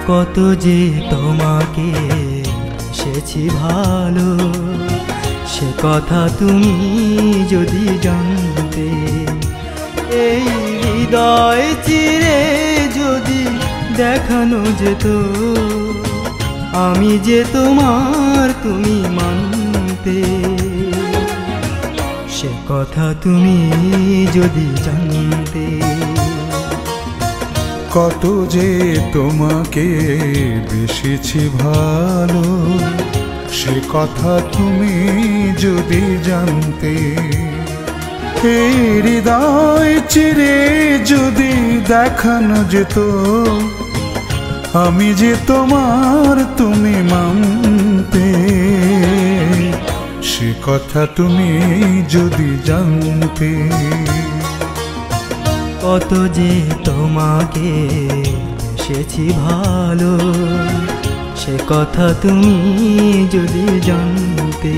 কত যে তোমাকে সেছি ভালো, সে কথা তুমি যদি জানতে। এই হৃদয় চিরে যদি দেখানো যেত, আমি যে তোমার তুমি মানতে। সে কথা তুমি যদি জানতে। কত যে তোমাকে বেসেছি ভালো, সে কথা তুমি যদি জানতে। এই হৃদয় চিরে যদি দেখানো যেত, আমি যে তোমার তুমি মানতে। সে কথা তুমি যদি জানতে। কত যে তোমাকে বেসেছি ভালো, সে কথা তুমি যদি জানতে।